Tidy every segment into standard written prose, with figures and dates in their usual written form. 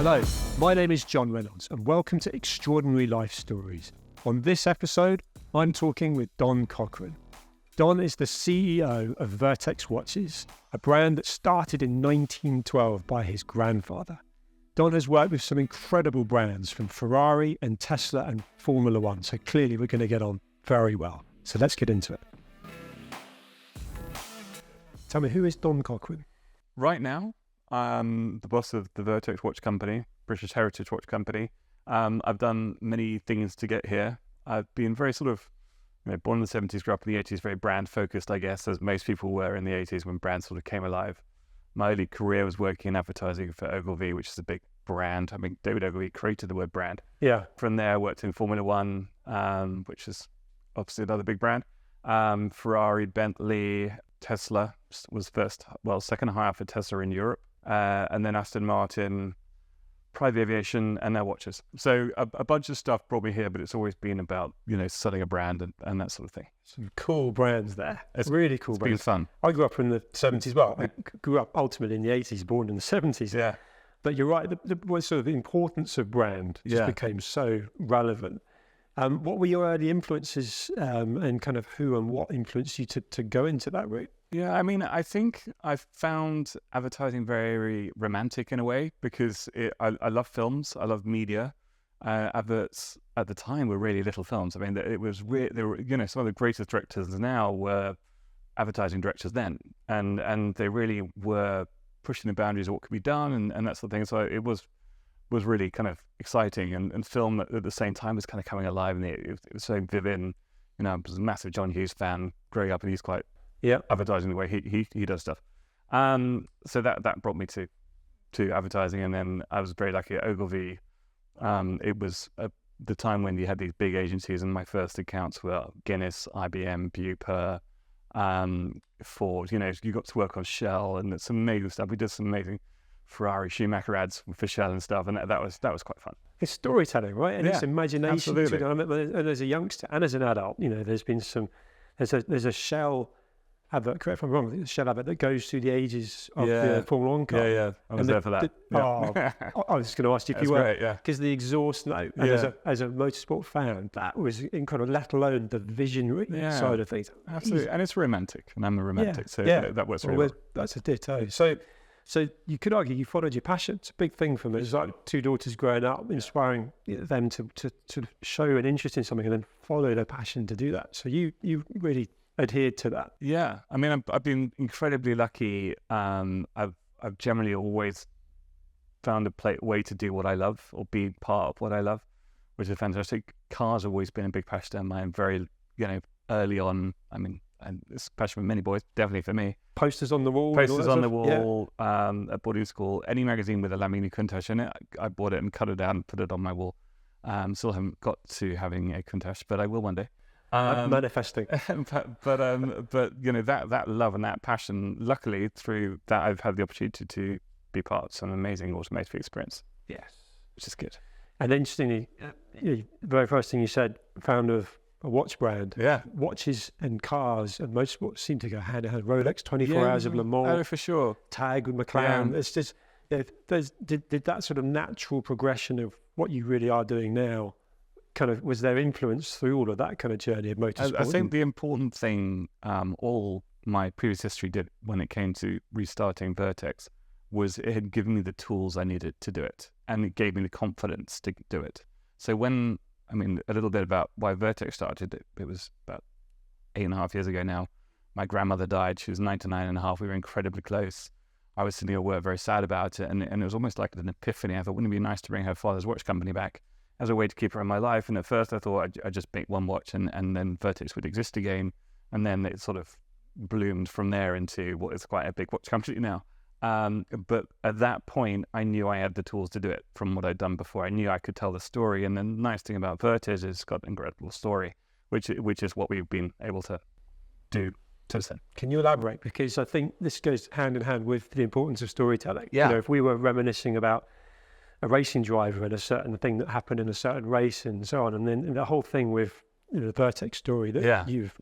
Hello, my name is John Reynolds and welcome to Extraordinary Life Stories. On this episode, I'm talking with Don Cochrane. Don is the CEO of Vertex Watches, a brand that started in 1912 by his grandfather. Don has worked with some incredible brands from Ferrari and Tesla and Formula One, so clearly we're going to get on very well. So let's get into it. Tell me, who is Don Cochrane? Right now, I'm the boss of the Vertex Watch Company, British Heritage Watch Company. I've done many things to get here. I've been very born in the 70s, grew up in the 80s, very brand focused, I guess, as most people were in the 80s when brands sort of came alive. My early career was working in advertising for WWII, which is a big brand. I mean, WWII created the word brand. Yeah. From there, I worked in Formula One, which is obviously another big brand. Ferrari, Bentley, Tesla was second hire for Tesla in Europe. And then Aston Martin, private aviation, and now watches. So a bunch of stuff brought me here, but it's always been about, selling a brand and that sort of thing. Some cool brands there. It's really cool brands. It's been fun. I grew up in the 70s. Well, I grew up ultimately in the 80s, born in the 70s. Yeah. But you're right, the importance of brand just became so relevant. What were your early influences and kind of who and what influenced you to go into that route? Yeah, I mean, I think I found advertising very romantic in a way because I love films, I love media. Adverts at the time were really little films. I mean, it was they were, some of the greatest directors now were advertising directors then, and they really were pushing the boundaries of what could be done and that sort of thing. So it was really kind of exciting, and film at the same time was kind of coming alive, and it was so vivid. I was a massive John Hughes fan growing up, and he's quite advertising the way he does stuff. So that brought me to advertising, and then I was very lucky at WWII. It was the time when you had these big agencies, and my first accounts were Guinness, IBM, Bupa, Ford. You got to work on Shell, and some amazing stuff. We did some amazing Ferrari, Schumacher ads for Shell and stuff, and that was quite fun. It's storytelling, right? And it's imagination. Absolutely. And as a youngster and as an adult, there's been there's a Shell advert, correct if I'm wrong, I think the Shell advert that goes through the ages of the Formula One car. Yeah. I was there for that. I was just going to ask you if you were. Great, yeah. Because the exhaust note, and as a motorsport fan, that was incredible, let alone the visionary side of things. Absolutely. And it's romantic, and I'm a romantic, so that works really well. That's a ditto. So you could argue you followed your passion. It's a big thing for me. It's like two daughters growing up, inspiring them to show an interest in something and then follow their passion to do that. So you really adhered to that. Yeah, I mean, I've been incredibly lucky. I've generally always found a way to do what I love or be part of what I love, which is fantastic. Cars have always been a big passion of mine. Very, early on. I mean, and it's a passion for many boys, definitely for me. Posters on the wall. At boarding school. Any magazine with a Lamborghini Countach in it, I bought it and cut it down and put it on my wall. Still haven't got to having a Countach, but I will one day. Manifesting. but that love and that passion, luckily through that I've had the opportunity to be part of some amazing automotive experience. Yes. Which is good. And interestingly, the very first thing you said, founder of a watch brand. Yeah. Watches and cars and motorsport seem to go hand in hand. Rolex, 24 Hours of Le Mans. Oh, for sure. Tag with McLaren. It's just, did that sort of natural progression of what you really are doing now, kind of, was there influence through all of that kind of journey of motorsport? I think the important thing, all my previous history did when it came to restarting Vertex, was it had given me the tools I needed to do it, and it gave me the confidence to do it. So a little bit about why Vertex started. It was about 8.5 years ago now. My grandmother died. She was 99.5. We were incredibly close. I was sitting at work very sad about it, and it was almost like an epiphany. I thought, wouldn't it be nice to bring her father's watch company back as a way to keep her in my life? And at first I thought I'd just make one watch and then Vertex would exist again. And then it sort of bloomed from there into what is quite a big watch company now. But at that point, I knew I had the tools to do it from what I'd done before. I knew I could tell the story. And the nice thing about Vertex is it's got an incredible story, which is what we've been able to do. Can you elaborate? Because I think this goes hand in hand with the importance of storytelling. Yeah. If we were reminiscing about a racing driver and a certain thing that happened in a certain race and so on, and then the whole thing with the Vertex story that you've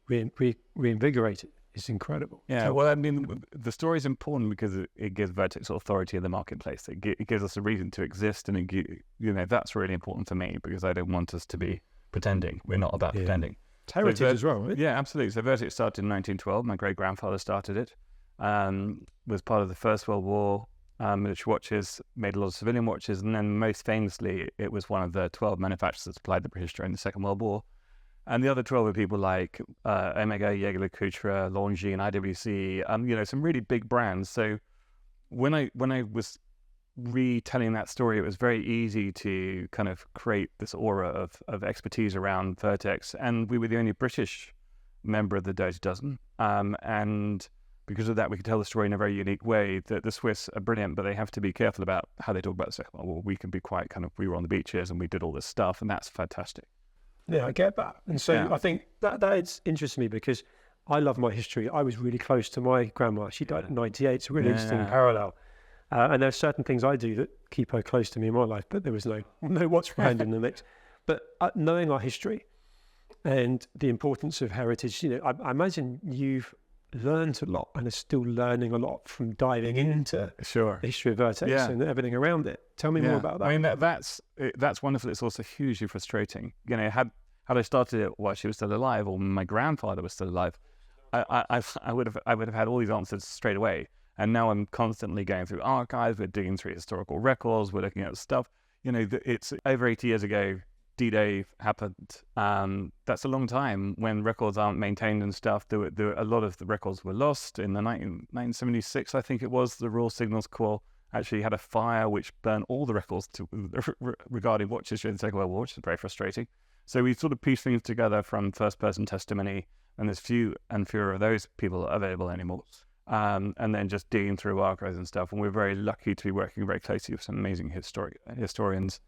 reinvigorated, is incredible. Yeah, well, I mean, the story is important because it gives Vertex authority in the marketplace. It gives us a reason to exist, and that's really important for me because I don't want us to be pretending. We're not about pretending. It's heritage as well, right? Yeah, absolutely. So Vertex started in 1912. My great-grandfather started it. Was part of the First World War, military watches, made a lot of civilian watches, and then most famously, it was one of the 12 manufacturers that supplied the British during the Second World War. And the other 12 were people like Omega, Jaeger-LeCoultre, Longines, IWC, some really big brands. So when I was retelling that story, it was very easy to kind of create this aura of expertise around Vertex. And we were the only British member of the Dirty Dozen. And because of that, we could tell the story in a very unique way. That the Swiss are brilliant, but they have to be careful about how they talk about the Second World War. We can be quite we were on the beaches and we did all this stuff, and that's fantastic. Yeah, I get that. And so I think that is interesting to me because I love my history. I was really close to my grandma. She died in 98. It's a really interesting parallel. And there are certain things I do that keep her close to me in my life, but there was no watch brand in the mix. But knowing our history and the importance of heritage, I imagine you've learned a lot and are still learning a lot from diving into the history of Vertex and everything around it. Tell me more about that. I mean, that's wonderful. It's also hugely frustrating. Had I started it while she was still alive, or my grandfather was still alive, I would have had all these answers straight away. And now I'm constantly going through archives. We're digging through historical records. We're looking at stuff. It's over 80 years ago. D-Day happened. That's a long time when records aren't maintained and stuff. There were a lot of the records were lost in the 1976. I think it was the Royal Signals Corps actually had a fire which burned all the records regarding watches during the Second World War, which is very frustrating. So we sort of piece things together from first-person testimony, and there's fewer of those people available anymore. And then just digging through archives and stuff. And we're very lucky to be working very closely with some amazing historians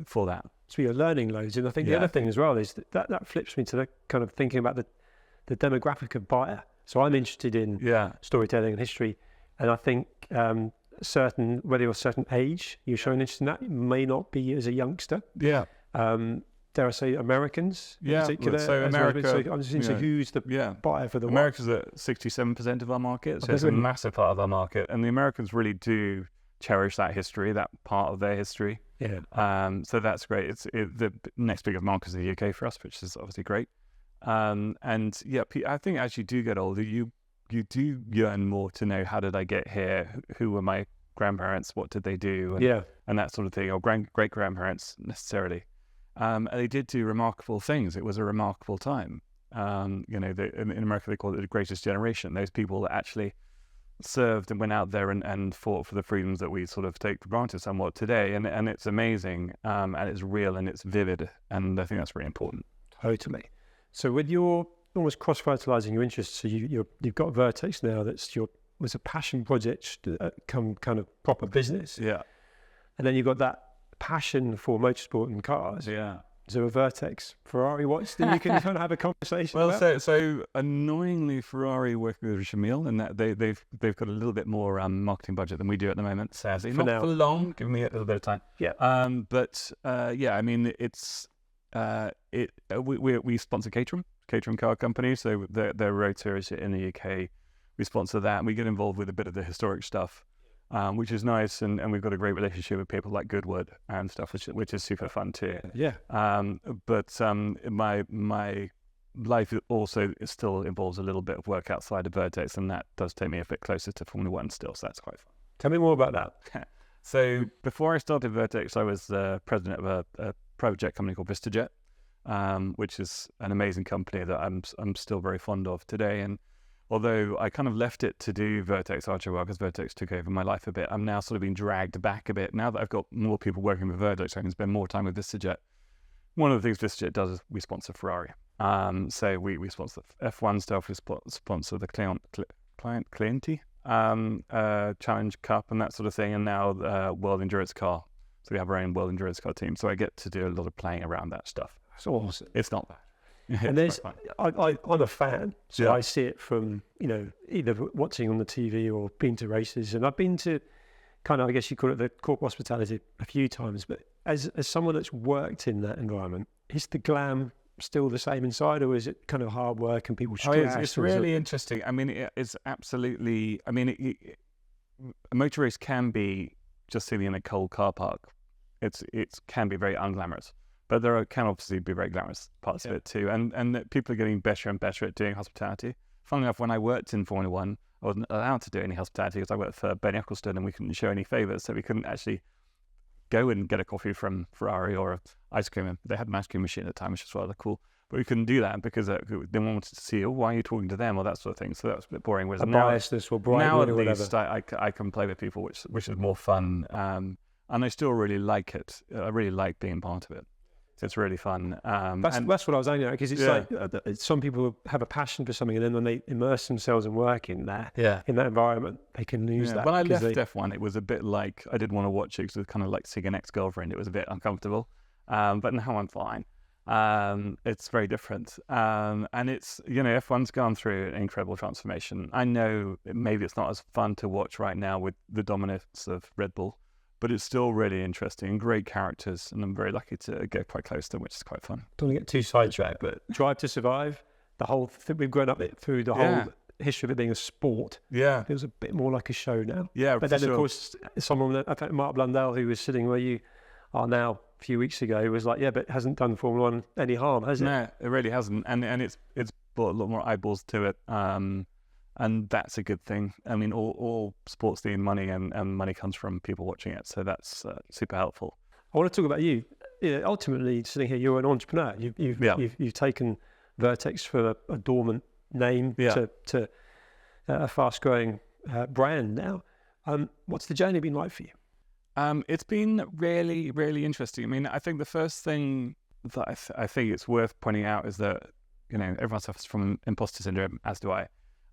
for that. So you're learning loads. And I think the other thing as well is that flips me to the kind of thinking about the demographic of buyer. So I'm interested in storytelling and history. And I think whether you're a certain age, you're showing interest in that, it may not be as a youngster. Yeah. Dare I say Americans in particular? So America. So I'm just interested who's the buyer for the America's at 67% of our market, so it's a massive part of our market, and the Americans really do cherish that history, that part of their history. Yeah. So that's great. The next biggest market is the UK for us, which is obviously great. And I think as you do get older, you do yearn more to know, how did I get here? Who were my grandparents? What did they do? And that sort of thing, or great grandparents necessarily. And they did do remarkable things. It was a remarkable time. In America, they call it the greatest generation. Those people that actually served and went out there and fought for the freedoms that we sort of take for granted somewhat today. And it's amazing, and it's real, and it's vivid. And I think that's really important. Totally. So with your almost cross-fertilizing your interests, so you've got Vertex now was a passion project to come kind of proper business. Yeah. And then you've got that passion for motorsport and cars. Yeah. So a Vertex Ferrari watch, then you can kind of have a conversation. Well, so annoyingly, Ferrari working with Jamil, and that they've got a little bit more marketing budget than we do at the moment. Sadly, not for long. Give me a little bit of time. Yeah. I mean, it's we sponsor Cochrane car company, so their road series in the UK, we sponsor that, and we get involved with a bit of the historic stuff. Which is nice, and we've got a great relationship with people like Goodwood and stuff, which is super fun too. Yeah. But my life also still involves a little bit of work outside of Vertex, and that does take me a bit closer to Formula One still, so that's quite fun. Tell me more about that. So before I started Vertex, I was president of a private jet company called VistaJet, which is an amazing company that I'm still very fond of today. And although I kind of left it to do Vertex Archer because Vertex took over my life a bit, I'm now sort of being dragged back a bit. Now that I've got more people working with Vertex, I can spend more time with VistaJet. One of the things VistaJet does is we sponsor Ferrari. So we sponsor the F1 stuff, we sponsor the Clienti Challenge Cup and that sort of thing, and now World Endurance Car. So we have our own World Endurance Car team. So I get to do a lot of playing around that stuff. That's awesome. It's not bad. And I'm a fan, so I see it from, either watching on the TV or being to races. And I've been to kind of, I guess you call it the corporate hospitality a few times, but as someone that's worked in that environment, is the glam still the same inside, or is it kind of hard work and people stress? It's really interesting. I mean, it's absolutely. I mean, a motor race can be just sitting in a cold car park. It can be very unglamorous, but can obviously be very glamorous parts of it too. And that people are getting better and better at doing hospitality. Funnily enough, when I worked in Formula One, I wasn't allowed to do any hospitality because I worked for Bernie Ecclestone and we couldn't show any favours, so we couldn't actually go and get a coffee from Ferrari or ice cream. They had an ice cream machine at the time, which was rather cool. But we couldn't do that because they wanted to see, why are you talking to them, or that sort of thing. So that was a bit boring. Whereas biasness or bright now at or least I can play with people, which is more fun. And I still really like it. I really like being part of it. It's really fun. That's what I was aiming at, because it's like some people have a passion for something, and then when they immerse themselves and work in that environment, they can lose that. When I left F1, it was a bit like I didn't want to watch it because it was kind of like seeing an ex-girlfriend. It was a bit uncomfortable. But now I'm fine. It's very different. And it's, F1's gone through an incredible transformation. I know maybe it's not as fun to watch right now with the dominance of Red Bull, but it's still really interesting and great characters, and I'm very lucky to get quite close to them, which is quite fun. Don't want to get too sidetracked, but Drive to Survive, the whole thing, we've grown up through the whole history of it being a sport. Yeah. It was a bit more like a show now. Yeah, but then, of course, someone, I think Mark Blundell, who was sitting where you are now a few weeks ago, was like, but it hasn't done Formula One any harm, has it? No, it really hasn't. And it's brought a lot more eyeballs to it. And that's a good thing. I mean, all sports need money, and money comes from people watching it. So that's super helpful. I want to talk about you. Ultimately, sitting here, you're an entrepreneur. You've taken Vertex from a dormant name to a fast-growing brand now. What's the journey been like for you? It's been really, really interesting. I mean, I think the first thing that I think it's worth pointing out is that, everyone suffers from imposter syndrome, as do I.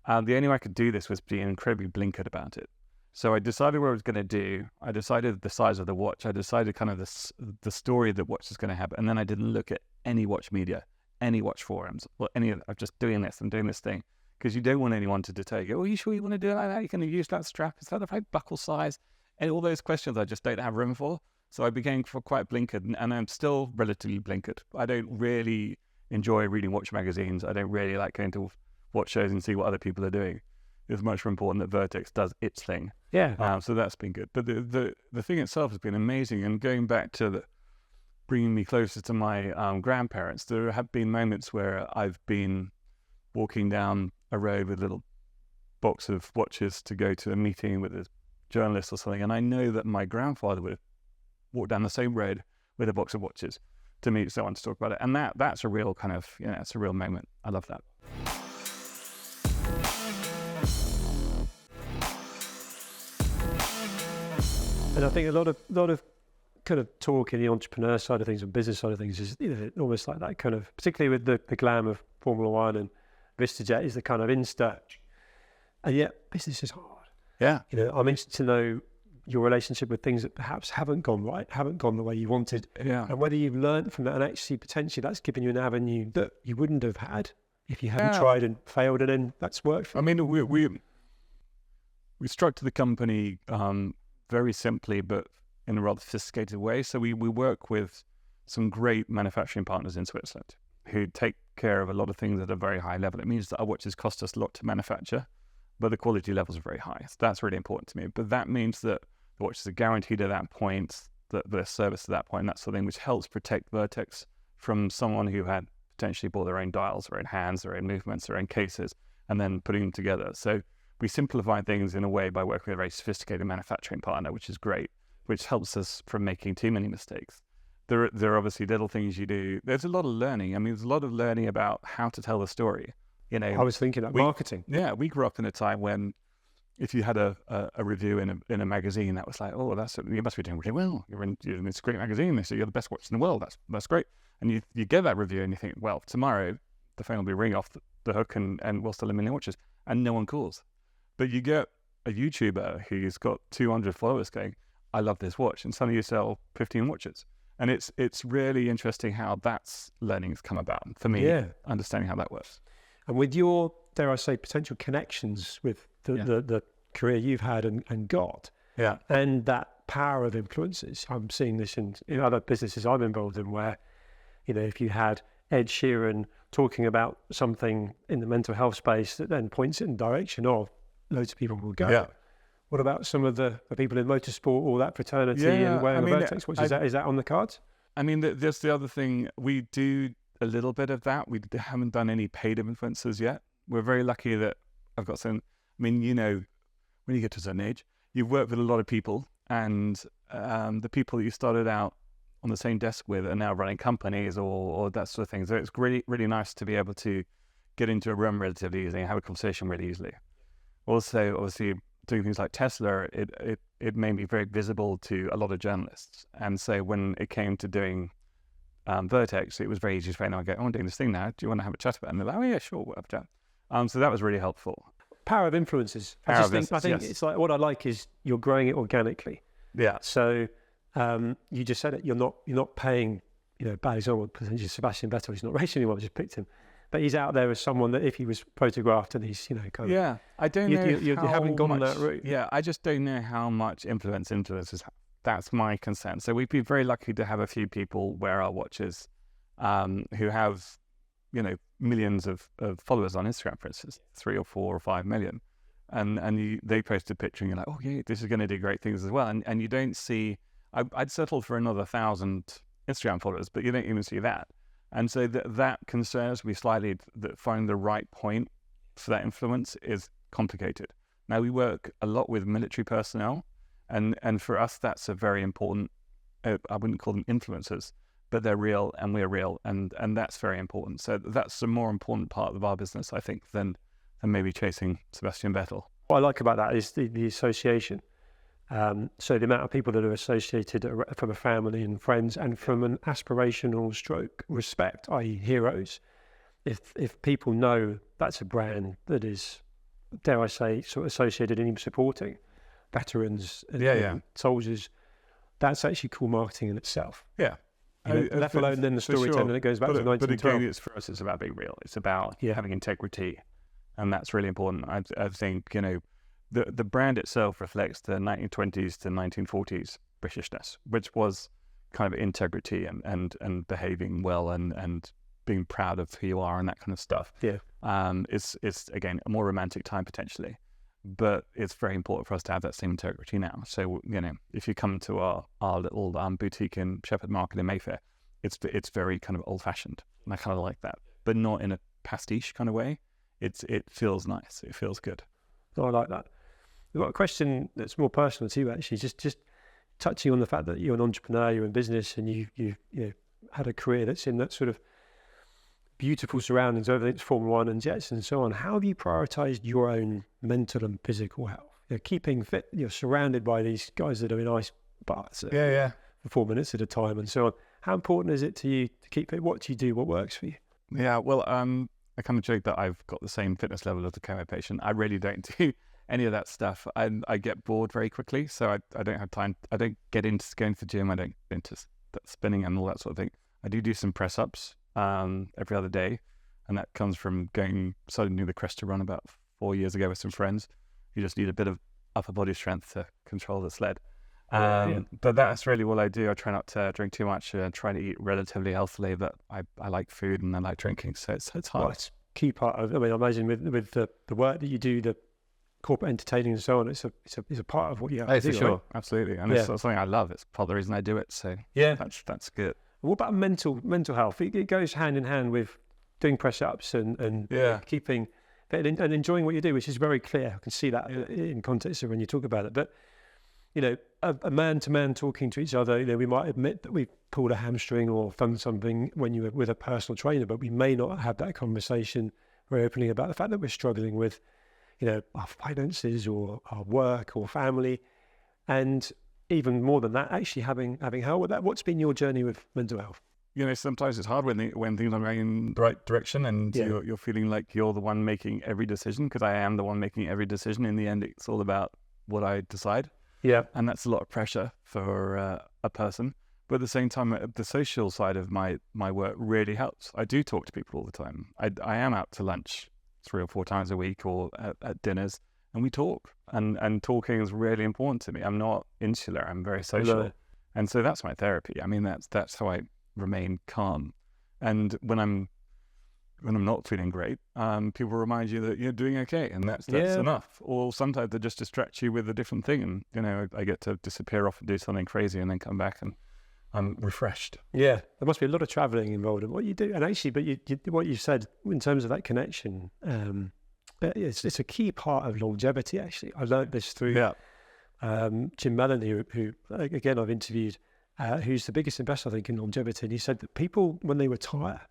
The only way I could do this was being incredibly blinkered about it. So I decided what I was going to do. I decided the size of the watch. I decided kind of the story that watch is going to have. And then I didn't look at any watch media, any watch forums, or any of I'm just doing this. I'm doing this thing. Because you don't want anyone to deter you. Oh, are you sure you want to do it like that? You can use that strap. Is that the right buckle size? And all those questions I just don't have room for. So I became quite blinkered, and I'm still relatively blinkered. I don't really enjoy reading watch magazines. I don't really like going to watch shows and see what other people are doing. It's much more important that Vertex does its thing. Yeah. So that's been good. But the thing itself has been amazing. And going back to bringing me closer to my grandparents, there have been moments where I've been walking down a road with a little box of watches to go to a meeting with a journalist or something. And I know that my grandfather would have walked down the same road with a box of watches to meet someone to talk about it. And that's a real kind of, it's a real moment. I love that. And I think a lot of kind of talk in the entrepreneur side of things and business side of things is almost like that kind of, particularly with the glam of Formula One and VistaJet, is the kind of insta, and yet business is hard. Yeah. I'm interested to know your relationship with things that perhaps haven't gone right, haven't gone the way you wanted, and whether you've learned from that, and actually potentially that's given you an avenue that you wouldn't have had if you hadn't tried and failed, and then that's worked for you. I mean, we structured the company very simply, but in a rather sophisticated way. So we work with some great manufacturing partners in Switzerland who take care of a lot of things at a very high level. It means that our watches cost us a lot to manufacture, but the quality levels are very high. So that's really important to me. But that means that the watches are guaranteed at that point, that they're serviced at that point, that sort of thing, which helps protect Vertex from someone who had potentially bought their own dials, their own hands, their own movements, their own cases, and then putting them together. So we simplify things in a way by working with a very sophisticated manufacturing partner, which is great, which helps us from making too many mistakes. There are obviously little things you do. There's a lot of learning. I mean, there's a lot of learning about how to tell the story. I was thinking that marketing. Yeah, we grew up in a time when if you had a review in a magazine, that was like, oh, you must be doing really well. You're in this great magazine. They say you're the best watch in the world. That's great. And you get that review and you think, well, tomorrow the phone will be ringing off the hook and we'll sell 1 million watches, and no one calls. But you get a YouTuber who's got 200 followers going, I love this watch, and suddenly you sell 15 watches. And it's really interesting how that's learning has come about for me, understanding how that works. And with your, dare I say, potential connections with the career you've had and got, and that power of influences, I'm seeing this in other businesses I'm involved in where, if you had Ed Sheeran talking about something in the mental health space that then points it in the direction of loads of people will go. Yeah. What about some of the people in motorsport or that fraternity and wearing a Vertex watch? Is that on the cards? I mean, there's the other thing. We do a little bit of that. We haven't done any paid influencers yet. We're very lucky that I've got some. I mean, you know, when you get to a certain age, you've worked with a lot of people, and the people that you started out on the same desk with are now running companies or that sort of thing. So it's really, really nice to be able to get into a room relatively easily and have a conversation really easily. Also, obviously, doing things like Tesla, it made me very visible to a lot of journalists. And so when it came to doing Vertex, it was very easy for anyone to go, oh, I'm doing this thing now. Do you want to have a chat about it? And they're like, oh, yeah, sure, we'll have a chat. So that was really helpful. Power of influences. I think yes. It's like, what I like is you're growing it organically. Yeah. So you just said it. You're not paying, bad example, potentially Sebastian Vettel. He's not racing anymore. I just picked him, but he's out there as someone that if he was photographed and he's kind of I don't know. You haven't gone that route. Yeah, I just don't know how much influences have. That's my concern. So we'd be very lucky to have a few people wear our watches, who have millions of followers on Instagram, for instance, 3 or 4 or 5 million, and they post a picture and you're like, oh yeah, this is going to do great things as well, and you don't see. I'd settle for another 1,000 Instagram followers, but you don't even see that. And so that concerns me slightly, that finding the right point for that influence is complicated. Now, we work a lot with military personnel, and for us, that's a very important, I wouldn't call them influencers, but they're real and we're real, and that's very important. So that's the more important part of our business, I think, than maybe chasing Sebastian Vettel. What I like about that is the association. So the amount of people that are associated from a family and friends and from an aspirational stroke respect, i.e. heroes. If people know that's a brand that is, dare I say, sort of associated in supporting veterans and soldiers, that's actually cool marketing in itself. Yeah. Let alone then the storytelling that goes back to 1912. But again, for us, it's about being real. It's about having integrity, and that's really important. I think, the brand itself reflects the 1920s to 1940s Britishness, which was kind of integrity and behaving well and being proud of who you are and that kind of stuff. Yeah. It's again a more romantic time potentially, but it's very important for us to have that same integrity now. So if you come to our little boutique in Shepherd Market in Mayfair, it's very kind of old fashioned, and I kind of like that, but not in a pastiche kind of way. It feels nice. It feels good. Oh, I like that. We've got a question that's more personal to you, actually, just touching on the fact that you're an entrepreneur, you're in business, and you had a career that's in that sort of beautiful surroundings, everything's Formula One and jets and so on. How have you prioritised your own mental and physical health? Keeping fit, you're surrounded by these guys that are in ice baths for 4 minutes at a time and so on. How important is it to you to keep fit? What do you do? What works for you? Yeah, well, I kind of joke that I've got the same fitness level as a chemo patient. I really don't do any of that stuff. I get bored very quickly, so I don't have time. I don't get into going to the gym. I don't get into spinning and all that sort of thing. I do some press ups every other day, and that comes from starting doing the Cresta run about 4 years ago with some friends. You just need a bit of upper body strength to control the sled. But that's really what I do. I try not to drink too much, try to eat relatively healthily, but I like food and I like drinking, so it's hard. Well, it's a key part of, I imagine with the work that you do, the corporate entertaining and so on, it's a part of what you have to do. For sure, right? Absolutely. And it's something I love. It's part of the reason I do it, so that's good. What about mental health? It goes hand in hand with doing press-ups and keeping fit and enjoying what you do, which is very clear. I can see that in context of when you talk about it. But, a man-to-man talking to each other, we might admit that we've pulled a hamstring or done something when you were with a personal trainer, but we may not have that conversation very openly about the fact that we're struggling with, our finances or our work or family. And even more than that, actually having help with that. What's been your journey with mental health? Sometimes it's hard when things are going in the right direction and you're feeling like you're the one making every decision, because I am the one making every decision. In the end, it's all about what I decide. Yeah. And that's a lot of pressure for a person. But at the same time, the social side of my work really helps. I do talk to people all the time. I am out to lunch 3 or 4 times a week or at dinners, and we talk. And talking is really important to me. I'm not insular. I'm very social. And so that's my therapy. I mean, that's how I remain calm. And when I'm not feeling great, people remind you that you're doing okay, and that's enough. Or sometimes they just distract you with a different thing, and I get to disappear off and do something crazy, and then come back and I'm refreshed. Yeah, there must be a lot of traveling involved in what you do, and actually, but what you said in terms of that connection, it's a key part of longevity. Actually, I learned this through Jim Melanie, who again I've interviewed, who's the biggest investor I think in longevity, and he said that people when they retire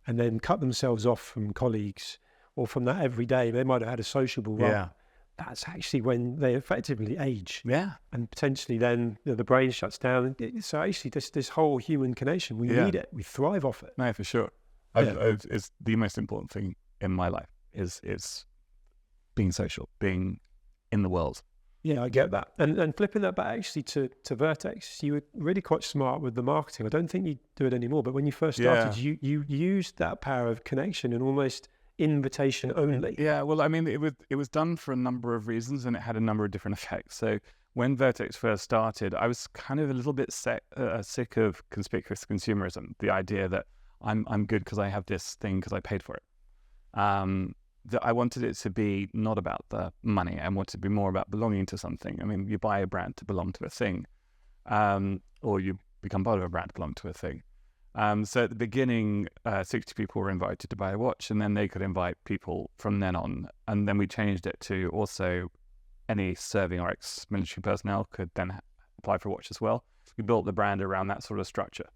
and then cut themselves off from colleagues or from that every day, they might have had a sociable role. Yeah. That's actually when they effectively age. Yeah. And potentially then the brain shuts down. So actually this whole human connection, we need it. We thrive off it. No, for sure. It's the most important thing in my life is being social, being in the world. Yeah, I get that. And flipping that back actually to Vertex, you were really quite smart with the marketing. I don't think you do it anymore, but when you first started, you used that power of connection and almost invitation only. Yeah, well, I mean, it was done for a number of reasons, and it had a number of different effects. So when Vertex first started, I was kind of a little bit sick of conspicuous consumerism, the idea that I'm good because I have this thing because I paid for it. That I wanted it to be not about the money. I wanted it to be more about belonging to something. I mean, you buy a brand to belong to a thing, or you become part of a brand to belong to a thing. So at the beginning, 60 people were invited to buy a watch, and then they could invite people from then on. And then we changed it to also any serving or ex-military personnel could then apply for a watch as well. We built the brand around that sort of structure.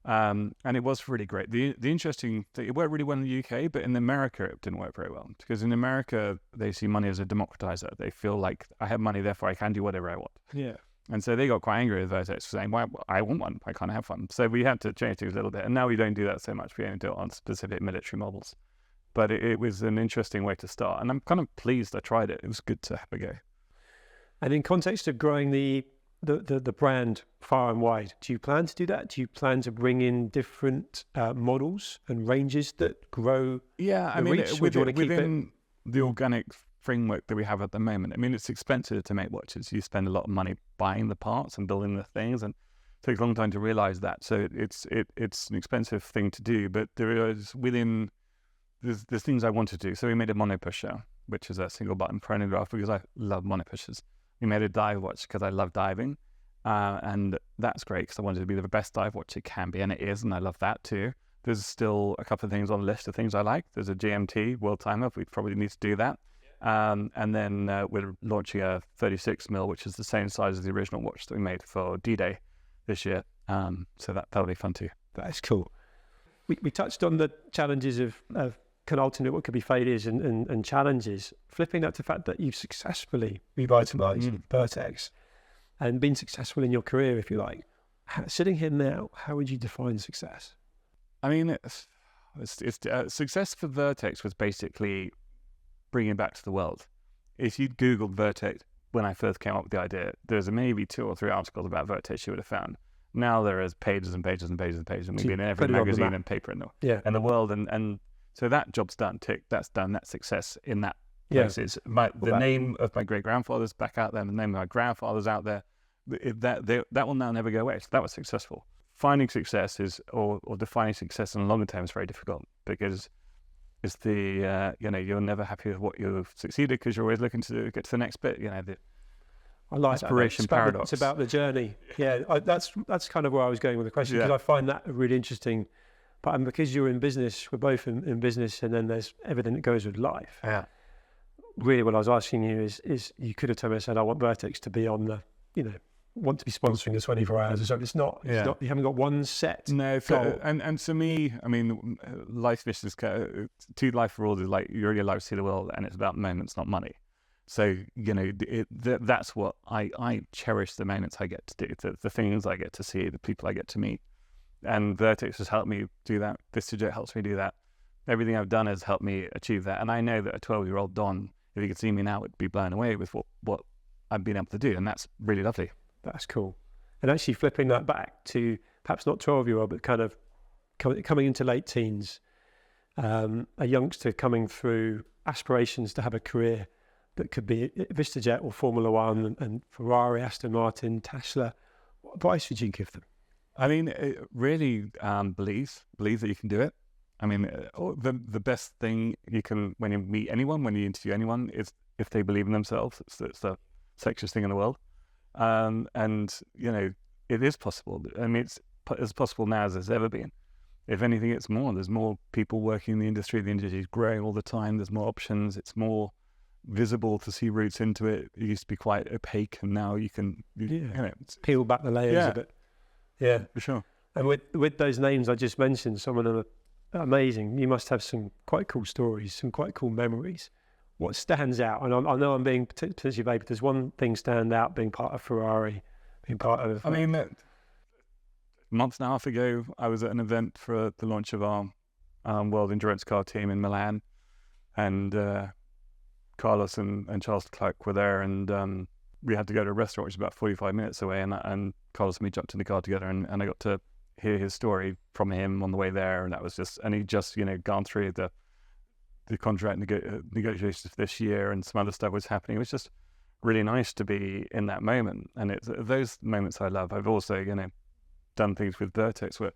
And it was really great. The interesting thing, it worked really well in the UK, but in America, it didn't work very well. Because in America, they see money as a democratizer. They feel like I have money, therefore I can do whatever I want. Yeah. And so they got quite angry with Vertex for saying, well, I want one, I can't have one. So we had to change things a little bit. And now we don't do that so much. We only do it on specific military models. But it was an interesting way to start. And I'm kind of pleased I tried it. It was good to have a go. And in context of growing the brand far and wide, do you plan to do that? Do you plan to bring in different models and ranges that grow? Yeah, I mean, within the organic framework that we have at the moment, I mean, it's expensive to make watches. You spend a lot of money buying the parts and building the things, and it takes a long time to realize that. So it's an expensive thing to do, but there's things I want to do. So we made a monopusher, which is a single button chronograph because I love monopushers. We made a dive watch because I love diving, and that's great because I wanted to be the best dive watch it can be, and it is, and I love that too. There's still a couple of things on the list of things I like. There's a GMT world timer. We probably need to do that. And then we're launching a 36mm, which is the same size as the original watch that we made for D-Day this year. So that'll be fun too. That's cool. We touched on the challenges of can ultimately what could be failures and challenges. Flipping that to the fact that you've successfully revitalised Vertex and been successful in your career, if you like. Sitting here now, how would you define success? I mean, success for Vertex was basically bringing it back to the world. If you'd Googled Vertex when I first came up with the idea, there's maybe 2 or 3 articles about Vertex you would have found. Now there is pages and pages and pages and pages, and we've been in every magazine and paper in the world, and so that job's done. Tick, that's done. That's success in that place. It's the name of my great grandfather's back out there, and the name of my grandfather's out there. That will now never go away. So that was successful. Finding success or defining success in the longer term is very difficult because it's you're never happy with what you've succeeded because you're always looking to get to the next bit. I like aspiration paradox. It's about the journey. That's kind of where I was going with the question because I find that really interesting. But because you're in business, we're both in business, and then there's everything that goes with life. Yeah. Really, what I was asking you is you could have told me, I said, I want Vertex to be on the, want to be sponsoring the 24 hours or something. It's not, you haven't got one set. No, and to me, I mean, life mission is 2 life rules is like you're only allowed to see the world, and it's about moments, not money. So, that's what I cherish the moments I get to do, the things I get to see, the people I get to meet. And Vertex has helped me do that. VistaJet helps me do that. Everything I've done has helped me achieve that. And I know that a 12-year-old Don, if he could see me now, would be blown away with what I've been able to do. And that's really lovely. That's cool. And actually flipping that back to perhaps not 12-year-old, but kind of coming into late teens, a youngster coming through aspirations to have a career that could be VistaJet or Formula One and Ferrari, Aston Martin, Tesla. What advice would you give them? I mean, really believe that you can do it. I mean, the best thing you can, when you meet anyone, when you interview anyone, is if they believe in themselves. It's the sexiest thing in the world. And, you know, it is possible. I mean, it's as possible now as there's ever been. If anything, it's more. There's more people working in the industry. The industry is growing all the time. There's more options. It's more visible to see routes into it. It used to be quite opaque, and now you can you know, peel back the layers a bit. Yeah, for sure. And with those names I just mentioned, some of them are amazing. You must have some quite cool stories, some quite cool memories. What stands out? And I know I'm being potentially vague, but there's one thing stand out: being part of Ferrari, being part of. I mean, a month and a half ago, I was at an event for the launch of our World Endurance Car team in Milan, and Carlos and Charles Leclerc were there, and we had to go to a restaurant which is about 45 minutes away, and Carlos and me jumped in the car together, and I got to hear his story from him on the way there, and that was just, and he just, you know, gone through the contract negotiations this year, and some other stuff was happening. It was just really nice to be in that moment, and it's those moments I love. I've also, you know, done things with Vertex where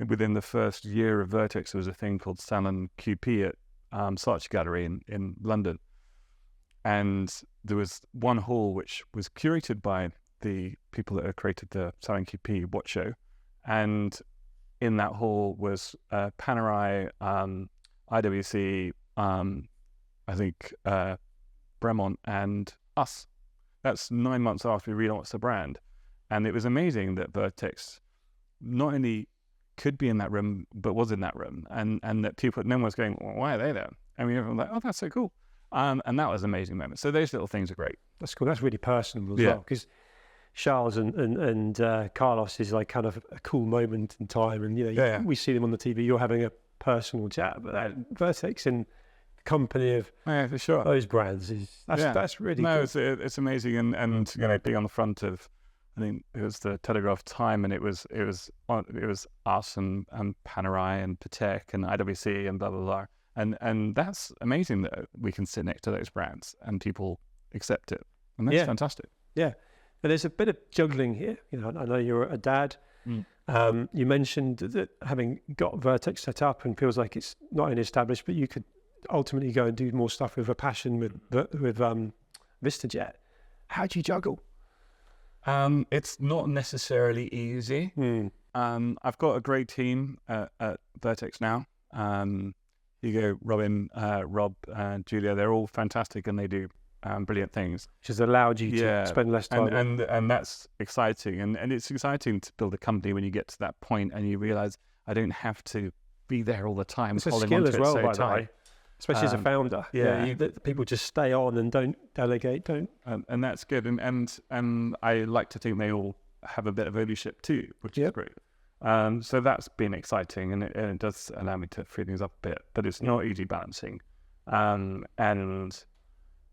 within the first year of Vertex there was a thing called Salon QP at Saatchi Gallery in London, and there was one hall which was curated by the people that had created the Salon QP watch show, and in that hall was Panerai, IWC, I think Bremont, and us. That's 9 months after we relaunched the brand, and it was amazing that Vertex not only could be in that room, but was in that room, and that people, no one was going, well, why are they there? And we were like, oh, that's so cool. And that was an amazing moment. So those little things are great. That's cool. That's really personal as well, because Charles and Carlos is like kind of a cool moment in time, and you know, we see them on the TV. You're having a personal chat, but that Vertex in the company of for sure those brands that's really cool. It's amazing, and you know, being on the front of, I think it was the Telegraph Time, and it was us and Panerai and Patek and IWC and blah blah blah, and that's amazing that we can sit next to those brands and people accept it, and that's fantastic. Yeah, but there's a bit of juggling here. You know, I know you're a dad. You mentioned that having got Vertex set up and feels like it's not only established, but you could ultimately go and do more stuff with a passion with VistaJet. How do you juggle? It's not necessarily easy. I've got a great team at Vertex now. Hugo, Robin, Rob, Julia, they're all fantastic, and they do brilliant things. Which has allowed you to spend less time. And that's exciting. And it's exciting to build a company when you get to that point and you realize I don't have to be there all the time. It's a skill as well, by the way. Especially as a founder. People just stay on and don't delegate, and that's good. And I like to think they all have a bit of ownership too, which is great. So that's been exciting, and it does allow me to free things up a bit, but it's not easy balancing. And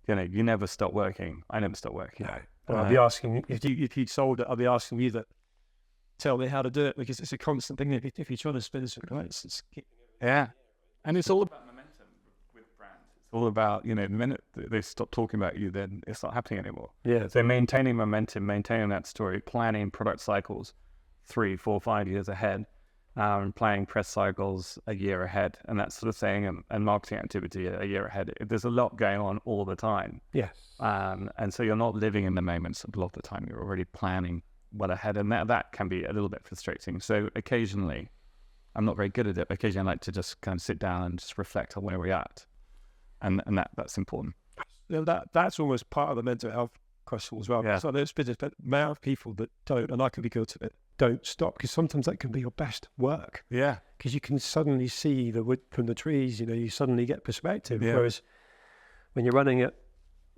you know, you never stop working. I never stop working. No. Well, I'll be asking, if you sold it, I'll be asking you that. Tell me how to do it, because it's a constant thing. If you're trying to spin some rights, it's and it's all about momentum with brands. It's all about, you know, the minute they stop talking about you, then it's not happening anymore. Yeah. So maintaining momentum, maintaining that story, planning product cycles 3, 4, 5 years ahead, planning press cycles a year ahead, and that sort of thing, and marketing activity a year ahead. There's a lot going on all the time. Yes. And so you're not living in the moments a lot of the time. You're already planning well ahead, and that can be a little bit frustrating. So occasionally, I'm not very good at it, but occasionally I like to just kind of sit down and just reflect on where we're at, and that's important. You know, that's almost part of the mental health question as well. So there's been a amount of people that don't, and I can be guilty of it, don't stop, because sometimes that can be your best work. Yeah. Because you can suddenly see the wood from the trees, you know, you suddenly get perspective. Whereas when you're running at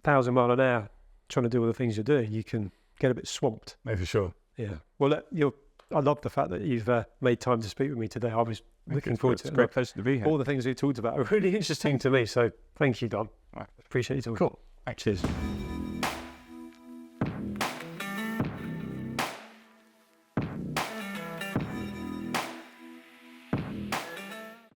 1,000 miles an hour, trying to do all the things you're doing, you can get a bit swamped. No, for sure. Yeah. Well, I love the fact that you've made time to speak with me today. I was looking forward to it. It's a great pleasure to be here. All the things we talked about are really interesting to me. So thank you, Don. Right. Appreciate you talking. Cool. Cheers.